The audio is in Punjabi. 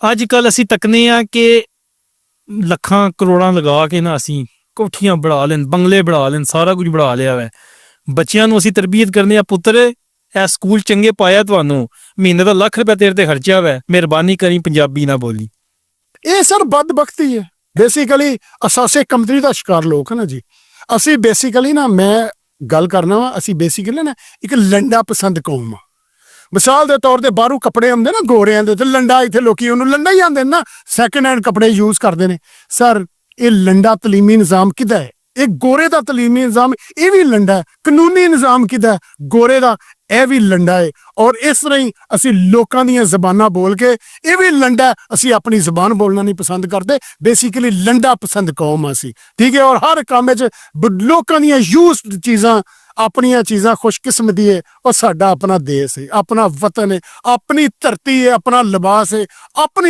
ਅੱਜ ਕੱਲ ਅਸੀਂ ਤੱਕਨੇ ਆ ਕਿ ਲੱਖਾਂ ਕਰੋੜਾਂ ਲਗਾ ਕੇ ਨਾ ਅਸੀਂ ਕੋਠੀਆਂ ਬਣਾ ਲੈਣ, ਬੰਗਲੇ ਬਣਾ ਲੈਣ, ਸਾਰਾ ਕੁਝ ਬਣਾ ਲਿਆ ਵੈ। ਬੱਚਿਆਂ ਨੂੰ ਅਸੀਂ ਤਰਬੀਅਤ ਕਰਨੇ ਆ, ਪੁੱਤਰ ਇਹ ਸਕੂਲ ਚੰਗੇ ਪਾਇਆ, ਤੁਹਾਨੂੰ ਮਹੀਨੇ ਦਾ ਲੱਖ ਰੁਪਏ ਤੇਰੇ ਤੇ ਖਰਚਿਆ ਵੈ, ਮਿਹਰਬਾਨੀ ਕਰੀ ਪੰਜਾਬੀ ਨਾ ਬੋਲੀ। ਇਹ ਸਰ ਬਦਬਖਤੀ ਹੈ। ਬੇਸਿਕਲੀ ਅਸਾਸੇ ਕਮਤਰੀ ਦਾ ਸ਼ਿਕਾਰ ਲੋਕ ਹੈ ਨਾ ਜੀ। ਅਸੀਂ ਬੇਸਿਕਲੀ ਨਾ, ਮੈਂ ਗੱਲ ਕਰਨਾ ਵਾ, ਅਸੀਂ ਬੇਸਿਕਲੀ ਨਾ ਇੱਕ ਲੰਡਾ ਪਸੰਦ ਕੌਮ ਆ। ਮਿਸਾਲ ਦੇ ਤੌਰ ਤੇ ਬਾਹਰੋਂ ਕੱਪੜੇ ਆਉਂਦੇ ਨਾ ਗੋਰਿਆਂ ਦੇ, ਤੇ ਲੰਡਾ ਇੱਥੇ ਲੋਕੀ ਉਹਨੂੰ ਲੰਡਾ ਹੀ ਆਂਦੇ ਨਾ, ਸੈਕਿੰਡ ਹੈਂਡ ਕੱਪੜੇ ਯੂਜ਼ ਕਰਦੇ ਨੇ। ਸਰ ਇਹ ਲੰਡਾ ਤਲੀਮੀ ਨਿਜ਼ਾਮ ਕਿਹਦਾ ਹੈ? ਇਹ ਗੋਰੇ ਦਾ ਤਲੀਮੀ ਨਿਜ਼ਾਮ, ਇਹ ਵੀ ਲੰਡਾ ਹੈ। ਕਾਨੂੰਨੀ ਨਿਜ਼ਾਮ ਕਿਹਦਾ? ਗੋਰੇ ਦਾ, ਇਹ ਵੀ ਲੰਡਾ ਹੈ। ਔਰ ਇਸ ਤਰ੍ਹਾਂ ਹੀ ਅਸੀਂ ਲੋਕਾਂ ਦੀਆਂ ਜ਼ਬਾਨਾਂ ਬੋਲ ਕੇ, ਇਹ ਵੀ ਲੰਡਾ, ਅਸੀਂ ਆਪਣੀ ਜ਼ਬਾਨ ਬੋਲਣਾ ਨਹੀਂ ਪਸੰਦ ਕਰਦੇ। ਬੇਸਿਕਲੀ ਲੰਡਾ ਪਸੰਦ ਕੌਮ ਅਸੀਂ, ਠੀਕ ਹੈ। ਔਰ ਹਰ ਕੰਮ ਵਿੱਚ ਲੋਕਾਂ ਦੀਆਂ ਯੂਜ਼ਡ ਚੀਜ਼ਾਂ, ਆਪਣੀਆਂ ਚੀਜ਼ਾਂ ਖੁਸ਼ਕਿਸਮਤੀ ਹੈ। ਉਹ ਸਾਡਾ ਆਪਣਾ ਦੇਸ਼ ਹੈ, ਆਪਣਾ ਵਤਨ ਹੈ, ਆਪਣੀ ਧਰਤੀ ਹੈ, ਆਪਣਾ ਲਿਬਾਸ ਹੈ, ਆਪਣੀ